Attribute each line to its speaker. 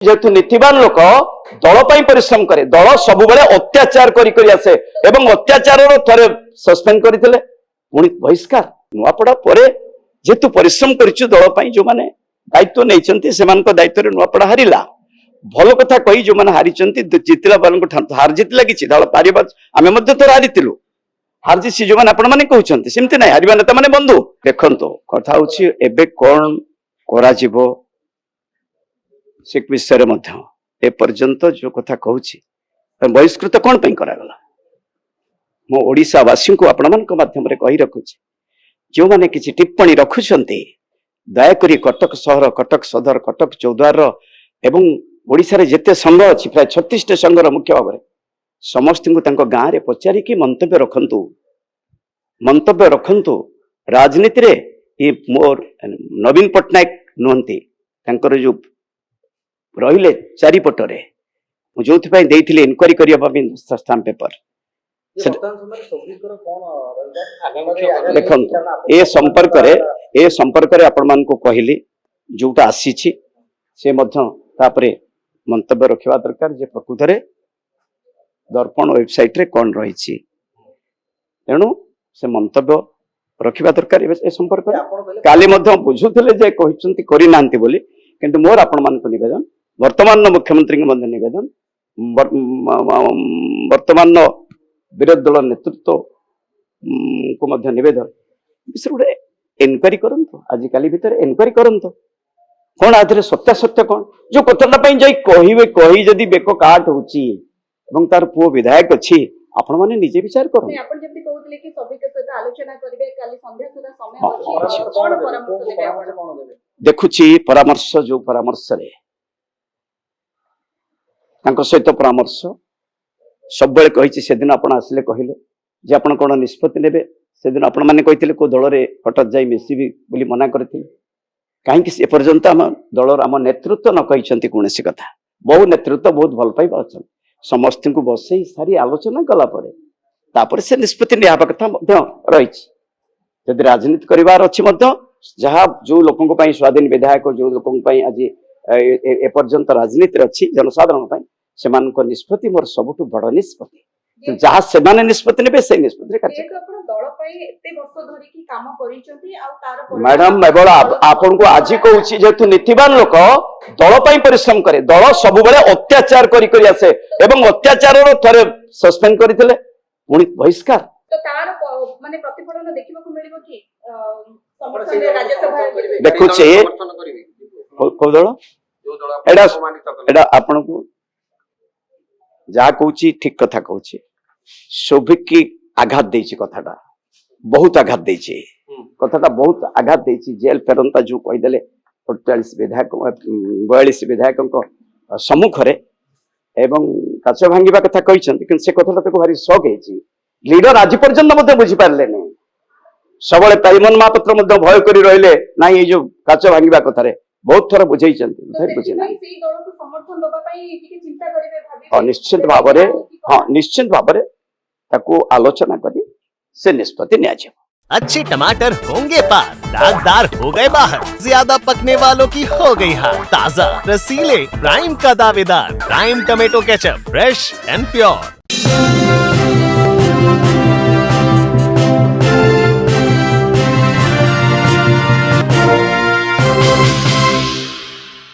Speaker 1: जेहेतु नीतिवान लोक दल परिश्रम करे दल सब अत्याचार करी आसे एवं अत्याचार थे सस्पेंड करते पुणी बहिष्कार नुआपड़ा पर जेहेतु परिश्रम करिछु दल जो मैंने दायित्व नहीं दायित्व नुआपड़ा हारिला भल कथा कही जो मैंने हारी जितला वालों हार जीत लगी दल पार आम तो हारी हार जीत जो मैंने आपण मैंने कहते सेमती ना हार नेता मैंने बंधु देखो कथा हूँ कौन करा से विषय ए पर्यंत जो कथा कहूँ बहिष्कृत कौन पर करागला मो ओडिशावासी को आपण मान माध्यम कही रखुची जो मैंने किसी टिप्पणी रखुंट दयाकोरी कटक सहर कटक सदर कटक चौद्वार एवं ओडिशा जेते संघ अच्छी प्राय 36 संघर मुख्य भाव में समस्त को गाँव में पचारिकी मंतव्य रखंतु राजनीति रे ये मोर नवीन पट्टनायक नुहंती जो रहिले चारिपटरे जो इनक्वारी करने स्थान पेपर देखो ए संपर्क रे आपण मान को कहली जोटा आसी से तापरे मंतव्य रखा दरकार जे प्रकृत रे दर्पण वेबसाइट रे कौन रही तेणु से मंतव्य रखा दरकार ए संपर्क काली बुझुले जे कहते करना बोली किंतु मोर आपण मान को निवेदन वर्तमान मुख्यमंत्री निवेदन वर्तमान विरोधी दल नेतृत्व को निवेदन विषय गोटे एनक्वारी करंतु आजिकल भितर एनक्वारी करंतु कौन आधे सत्यासत्य कौन जो कथाटा कहे कही जदि बेक काट होची एवं तार पुओ विधायक अच्छी आपण माने निजे विचार करो
Speaker 2: आपण जेंति कहउतले कि सभी के सहित आलोचना करिवे काली संध्या सुधा समय अछि कोन परामर्श देबे आपण कोन देबे
Speaker 1: देखुची परामर्श जो परामर्श रे तांको सहित परामर्श सब बेले कहिछि सेदिन आपण आसिले कहिले जे आपण कोन निष्पत्ति नेबे सेदिन आपण माने कहिथिले को दल रे हठात जाई मिसिबी बोली मना करथिले काहे कि ए पर्यंत हम दल आम नेतृत्व न कहिसंती कोनसी कथा बहु नेतृत्व बहुत भल पाइबा अछन समस्त को बसई सारी आलोचना कला पड़े तापर से निष्पत्ति नियाबा कथा रही यदि राजनीति करिवार अछि जहाँ जो लोकों स्वाधीन विधायक जो लोकों आज ए पर्यंत राजनीति अच्छी जनसाधारण से निष्पत्ति मोर सबुठ बड़ निष्पत्ति जहाँ से निष्पत्ति ने से निष्पत्ति मैडम आपन को आज कहूँ जेहेतु नीतिवान लोक दल परिश्रम करे दल सब अत्याचार करी आसे एवं अत्याचार थे सस्पेंड करते पुणी बहिष्कार देखुचे कौ दल एटा आपण को जहाँ कहूँ ठीक कथा कहूँ सौभिक की आघात देछि कथाटा बहुत आघात देछि कथाटा बहुत आघात देछि जेल फेरंता जो कहीदेले 48 विधायक 42 विधायक सम्मुख रे एवं काच भांगिबा कथा कहिसंती कि से कथाटा तो भारी शॉक हेछि लीडर आज पर्यंत मते बुझी पारले नै सबले परिमन महापात्र मते भय करी रहले ना ये जो काच भांगिबा कथा रे बहुत थोड़ा बुझाइछंती बुझाइ बुझे ना
Speaker 2: सेही दल को समर्थन दबा पई टिके चिंता करिवे भाबी
Speaker 1: निश्चित भाव रे हां निश्चित भाव रे ताको आलोचना करी से निष्पत्ति न्याय
Speaker 3: अच्छे टमाटर होंगे पार दागदार हो गए बाहर ज्यादा पकने वालों की हो गई हार ताजा रसीले प्राइम का दावेदार prime tomato ketchup fresh and pure.